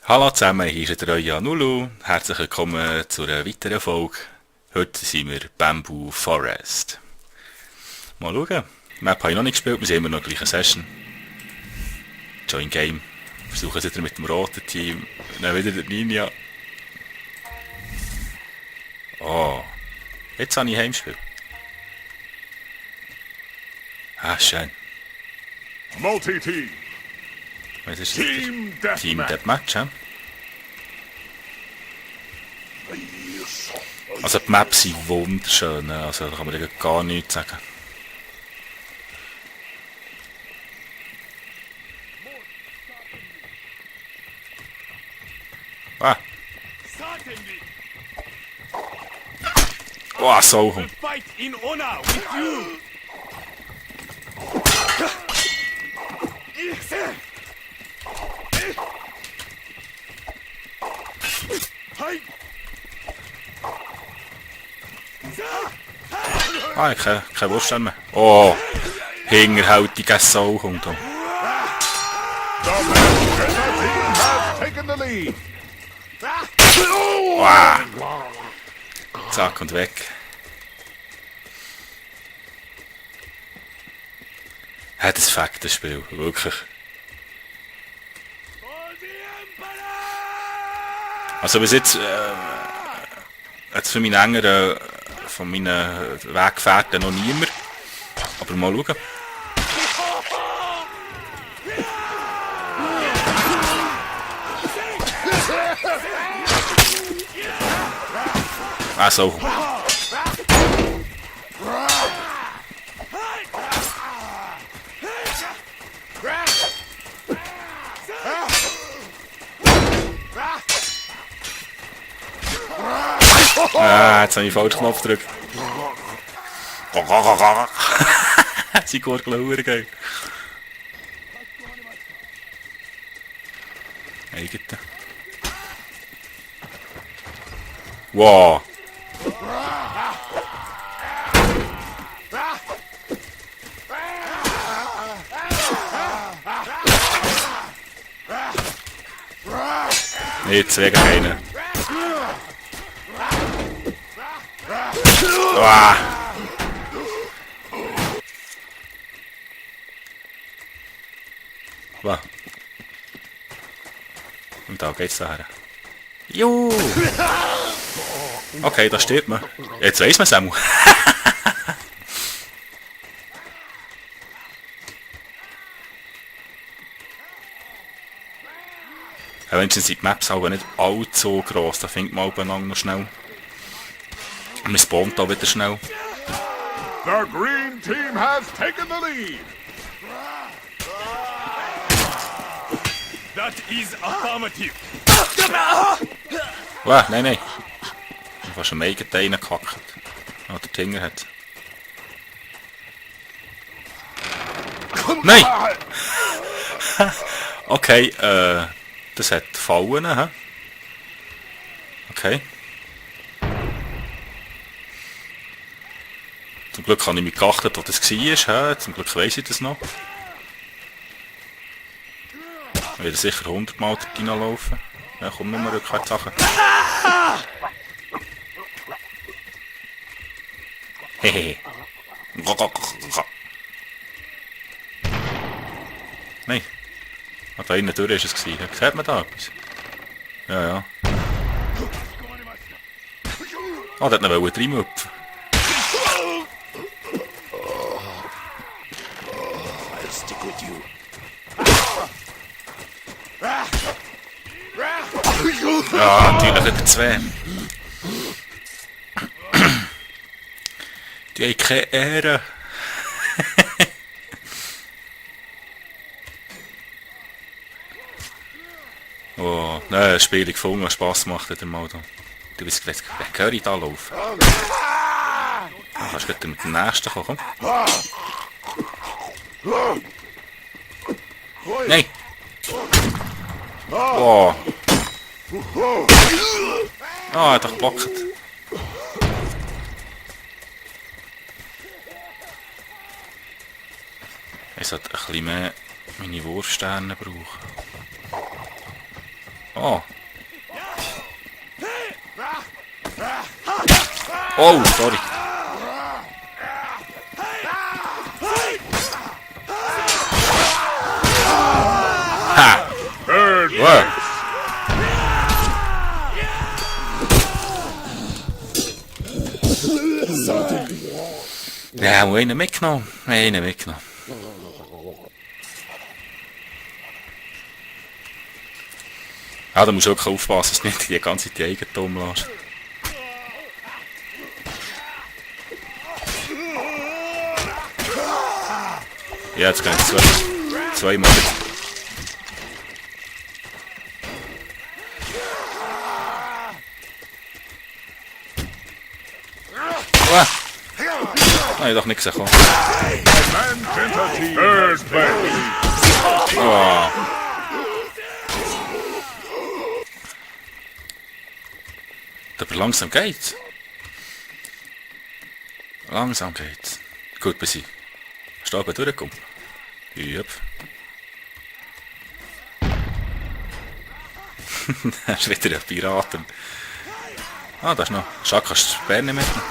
Hallo zusammen, hier ist der euer Anulu. Herzlich willkommen zu einer weiteren Folge. Heute sind wir Bamboo Forest. Mal schauen. Map habe ich noch nicht gespielt, wir sind immer noch in der gleichen Session. Join Game. Versuchen es wieder mit dem roten Team. Dann wieder der Ninja. Oh, jetzt habe ich Heimspiel. Ah, schön. Multi-Team. Was ist Team das? Team Deathmatch. Deathmatch, ja? Also die Maps sind wunderschön, also da kann man gar nichts sagen. Ah, oh, so. Fight in honor with you. Ah, kein Wurfstern mehr. Oh, hinterhältige Sau kommt da. The Ritter team has taken the lead. Wow. Zack und weg. Ja, das Fakt, das Spiel, wirklich. Also bis jetzt, jetzt für meinen engeren, von meinen Weggefährten noch niemand. Aber mal schauen. Ah, so. Ah, jetzt habe ich den falschen Knopf gedrückt. Sie gurgeln verdammt geil. Eigene. Wow. Jetzt wegen keiner. Wow. Wow. Und da geht's daher. Juhu. Okay, da steht man. Jetzt weiss man es auch. Ja, wenigstens sind die Maps aber nicht allzu gross, da findet man oben noch schnell. Und man spawnt da wieder schnell. The green team has taken the lead. That is affirmative. Wow, nein. Ich habe fast am eigenen reingehackt. Oh, der Tinger hat. Nein! Okay, das hat Fallen, hä? Okay. Zum Glück habe ich mich geachtet, wo das war, hä? Zum Glück weiss ich das noch. Ich werde sicher 100 Mal dort reinlaufen. Ja, komm, nur mal rückwärts Sachen. Hehehe. Nein. Ah, da innen durch ist es gewesen. Sieht man da etwas? Ja. Ah, der hat noch reinhüpfen. I'll stick with you. Ja, natürlich über zwei. Die haben keine Ehre. Oh, nein, ein Spiel gefunden, was Spass macht wieder mal da. Du bist wer höre ich da laufen? Ah, kannst du mit dem nächsten kommen, komm. Nein! Oh! Ah, er hat doch geblockt. Ich sollte ein bisschen mehr meine Wurfsterne brauchen. Oh. Oh, sorry. Ha! Wow. Ja, moet einen mitgenommen. Einen mitgenommen. Ja, da musst du wirklich aufpassen, dass du nicht die ganze Zeit die Eigentum lässt. Ja, jetzt gehen es zweimal. Ah, ich doch nichts gesehen. Oh. Aber langsam geht's. Langsam geht's. Gut, bis ich oben durchkomme. Jupp. Das ist wieder ein Piraten. Ah, da ist noch. Schade, kannst du die Bär nicht mitnehmen.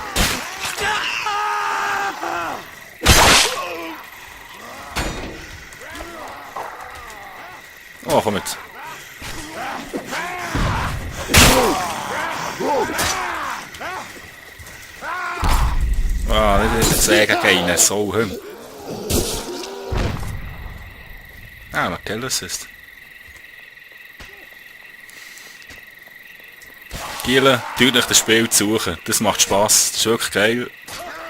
Oh, komm jetzt. Ah, das ist ein Säge gegen so hüm. Ah, man kennt das ist. Gielen, tut euch das Spiel zu suchen. Das macht Spass. Das ist wirklich geil.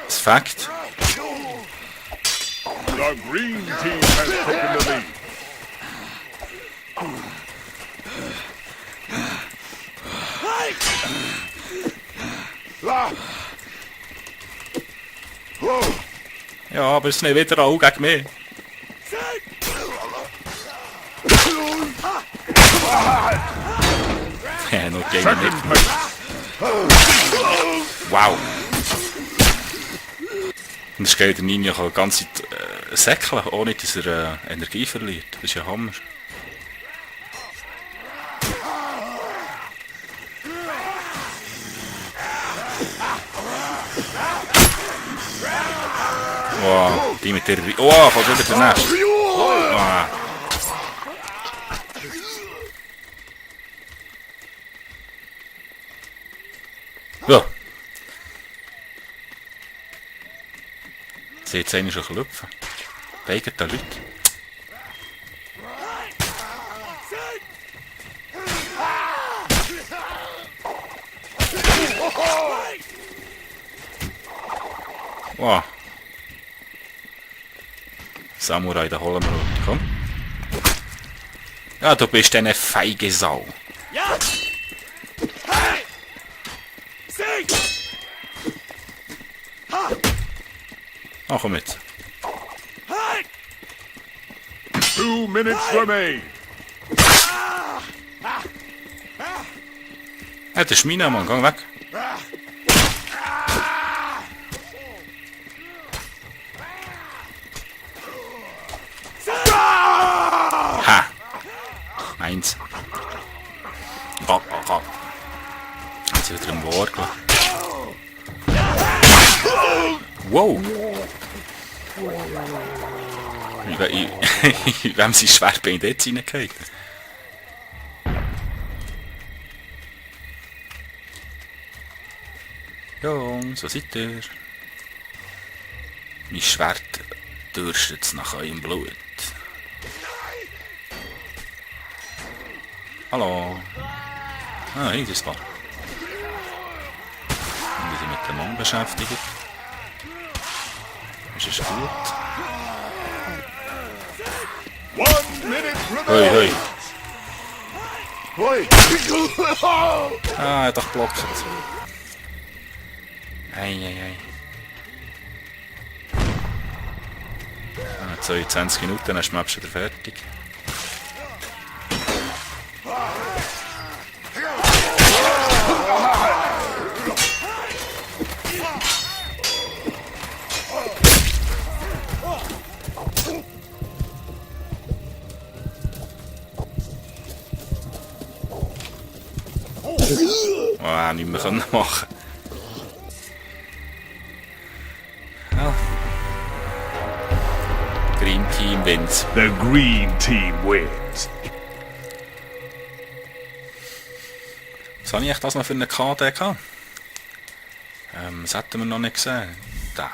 Das Fakt. The green team has taken the lead. Ja, aber es ist nicht wieder auch gegen mich. Ja, noch gegen mich. Wow. Und das geht der Ninja die ganze Zeit säckeln, ohne dass er Energie verliert. Das ist ja Hammer. Wow, die mit der... Oh, kommt wieder der Nächste. Wow. Ja. Sie jetzt eigentlich schon klopfen. Wegen der Leute. Wow. Samurai, da holen wir runter. Komm. Ja, du bist eine feige Sau. Ja! Hey! Sieg! Ha! Ach, komm jetzt. Hey! 2 minutes remain. Ja, das ist meiner, Mann. Geh weg. Ha! Eins. Jetzt wieder im Wargel. Wow! Wem sein Schwertbein dort reingefallen? Jungs, was seid ihr? Mein Schwert dürstet nach eurem Blut. Hallo. Ah, hier ist was. Wir sind mit dem Mann beschäftigt. Ist es gut? 1 minute Hoi, remain. hoi. Ah, er hat doch geblockt. Ei. Ah, 22 Minuten, dann ist die Map schon wieder fertig. Oh, nicht mehr können machen. Ja. Green Team wins. The green team wins. Was habe ich echt das noch für eine KD gehabt? Das hätten wir noch nicht gesehen. Da.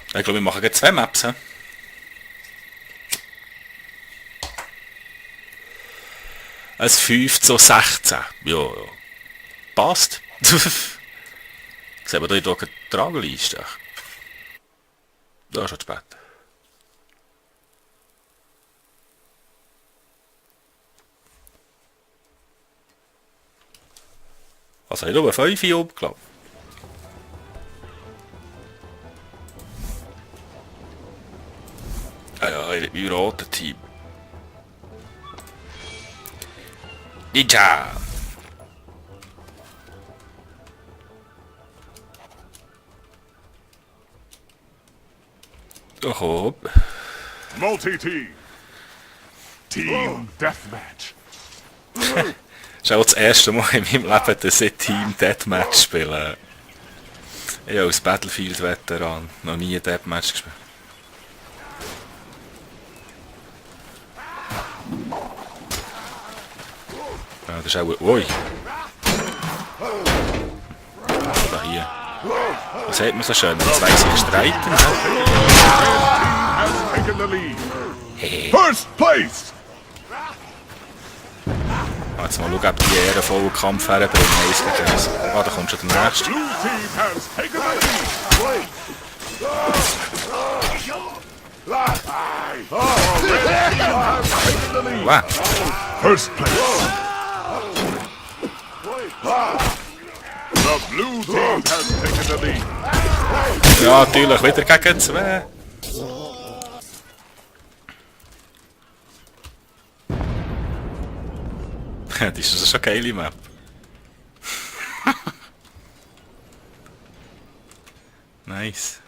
Ich glaube, wir machen jetzt 2 Maps. He? Ein 5:16. Ja. Passt. Sehen wir hier die Trageliste. Da ist schon spät. Also ich habe 5 hier oben gelaufen. Ah ja, im roten Team. Ninja! Doch hopp. Multi-team. Team Deathmatch. Das ist auch das erste Mal in meinem Leben, dass ich Team Deathmatch spiele. Ich habe als Battlefield-Veteran noch nie ein Deathmatch gespielt. Ja, das ist auch... Ui! Da hier. Was hat man so schön? Jetzt weiss ich streiten. Has taken the lead. First place. Jetzt mal schauen, ob die ehrenvollen Kampf herbringen. Ah, da kommt schon der nächste. Blue team has taken the lead. Red team has taken the lead. Wow. First place. The blue team has taken the lead. Ja, natürlich wieder gegen 2. Das ist schon eine geile Map. Nice.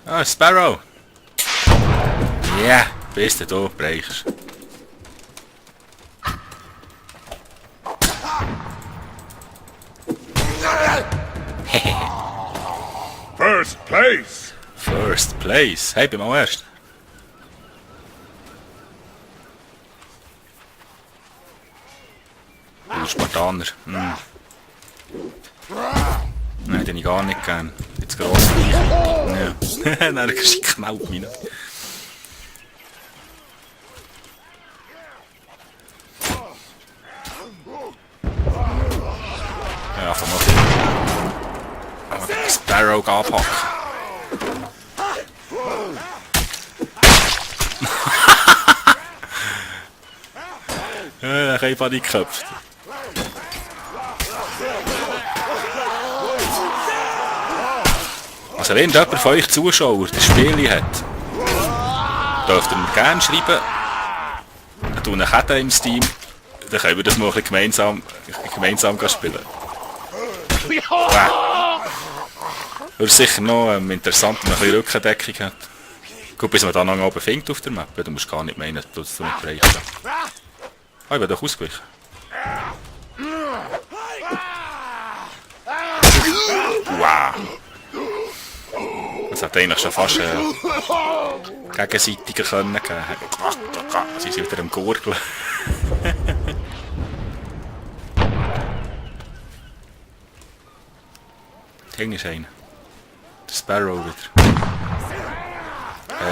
Ah, Sparrow. Ja, yeah, bist du da, brauchst. First place. First place. Hey, bin mal erst. Spartaner. Nein, den ich gar nicht gern. Jetzt gross. Ja. Nein, er knallt mich nicht. Ja, von mal. Sparrow anpacken. Ja, ich habe nicht geköpft. Also wenn jemand von euch Zuschauer das Spiel hat, dürft ihr mir gerne schreiben. Dann tue ich Kette im Steam. Dann können wir das mal ein bisschen gemeinsam spielen. Wird sicher noch interessant, wenn man ein bisschen Rückendeckung hat. Gut, bis man dann noch oben findet auf der Map. Du musst gar nicht meinen, dass du nicht reichst. Ah, ich bin doch ausgewichen. Wow. Das hat eigentlich schon fast gegenseitiger können geben. Sie sind wieder am Gurgeln. Hinten ist einer. Der Sparrow wieder.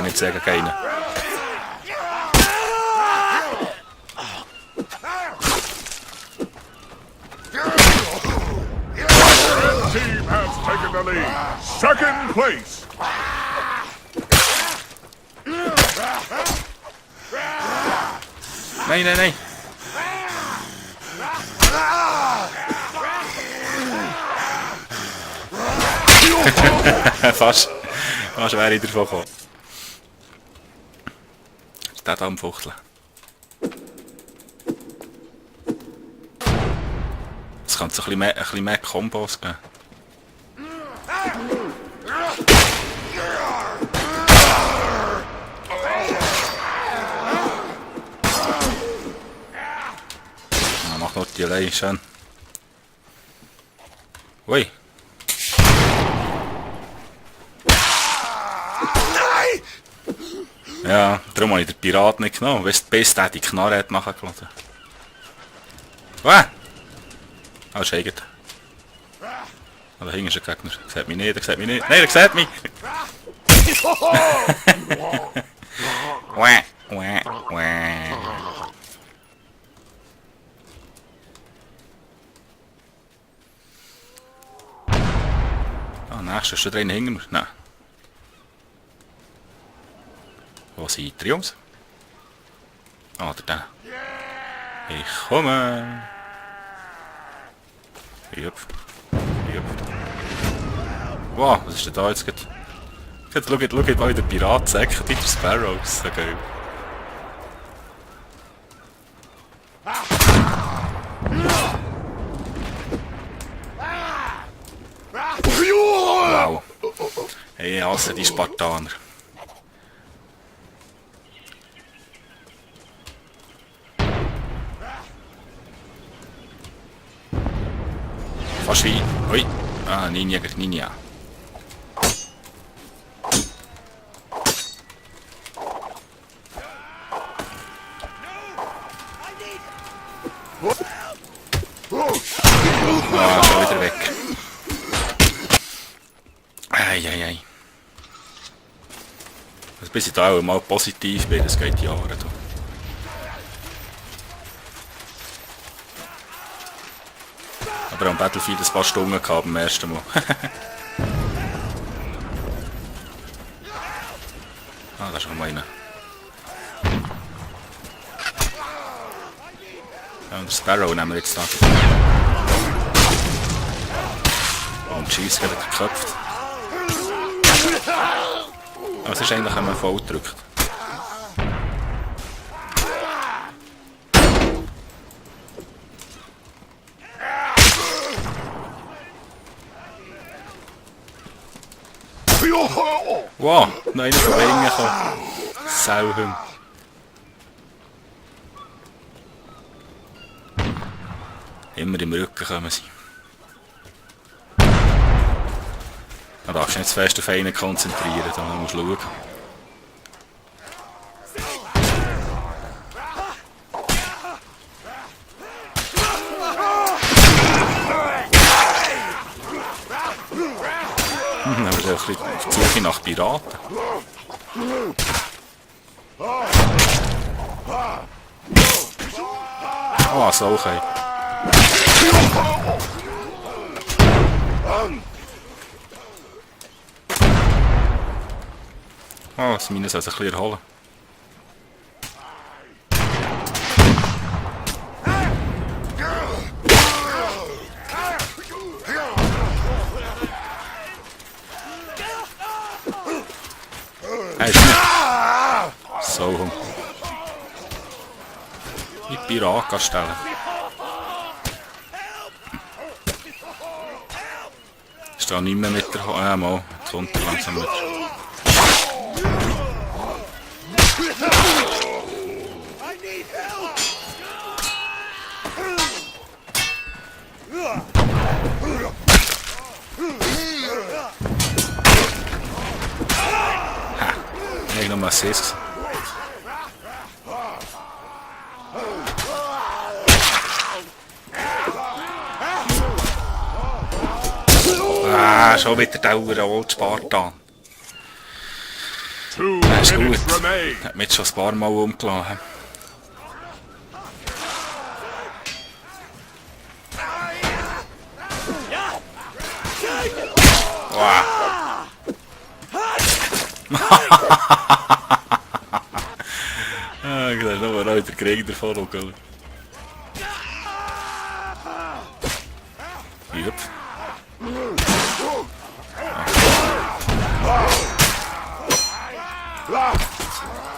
Nicht sagen, keiner. Team has taken the lead. Second place. Nein, nein, nein. Fast wäre ich davon gekommen. Ist der da am Fuchteln? Es kann so ein bisschen mehr Kombos geben. die allein, schön. Ui. Ja, darum habe ich den Pirat nicht genommen. Weißt du, die Beste hat die Knarre nachgeladen. Ah, ist eigen. Ah, da hinten ist ein Gegner. Der sieht mich nicht, der sieht mich nicht. Nein, der sieht mich! Wäh, wäh, wäh. Ah, nächstes ist schon drin hinter mir. Nein. Wo sind die Jungs? Ah, der. Ich komme. Jupp. Jupp. Wow, was ist denn da jetzt? Schau mal, wie der Pirat säckert in der Sparrows. So geil. Wow. Hey, ich hasse die Spartaner. Fast wie... Ui. Ah, Ninja. Ah, schon wieder weg. Eieiei. Also bis ich da auch mal positiv bin, das geht Jahre. Da. Aber am Battlefield ein paar Stunden gehabt beim ersten Mal. Ah, da ist noch mal einer. Ja, und den Sparrow nehmen wir jetzt da. Und die Scheiss gerade geköpft. Aber es ist eigentlich, wenn man voll drückt. Wow, noch einer von Wingen gekommen. Sauhund. Immer im Rücken kommen sie. Da darfst du nicht zu fest auf einen konzentrieren, da musst du schauen. Aber das ist ein bisschen auf die Suche nach Piraten. Ah, so okay. Ah, das Mine soll sich ein bisschen erholen. Hey, ist nicht. So. Die Pirat stellen. Ist da nicht mehr mit der... Ja, mal. Jetzt kommt er langsam mit. Ich noch mal Assist. Ah, schon wieder der Old Spartan. Das ist gut. Hat mich schon ein paar Mal umgelassen. Wow. Ah, da ist noch mal der Krieg davon. Jupp.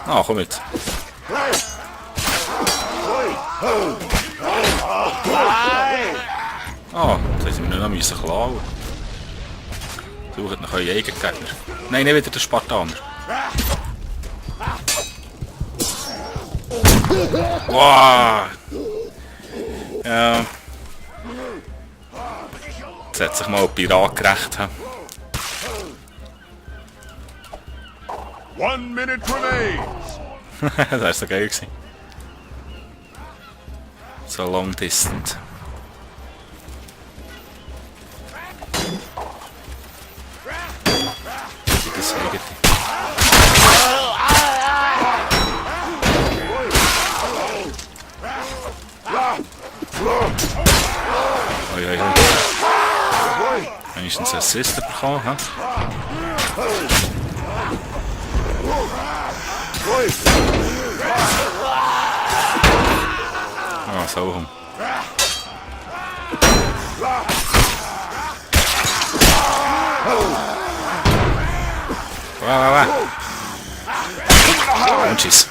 Ah, komm mit. Ah, jetzt müssen wir noch müssen klauen. Sucht nach euren eigenen Gegner. Nein, nicht wieder der Spartaner. Wow! Ja, Jetzt hat sich mal ein Pirat gerecht. 1 minute remains. Das war so geil gewesen. So long distant. Wie das eigentlich. Oi, oi, oi. Wenigstens einen Assist bekommen, hä? Ah, so rum. Wow. Und tschüss.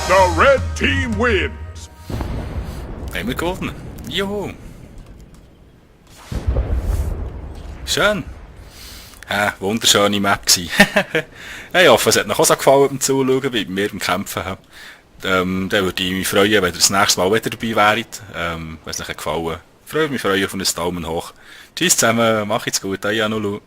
The red team wins. Haben wir gewonnen. Juhu. Schön. Wunderschöne Map gsi. Ich hoffe, es hat euch auch so gefallen beim Zuschauen, wie bei mir beim Kämpfen. Dann würde ich mich freuen, wenn ihr das nächste Mal wieder dabei wäret. Wenn es euch gefallen hat. Freue mich auf einen Daumen hoch. Tschüss zusammen, macht's gut, anulu.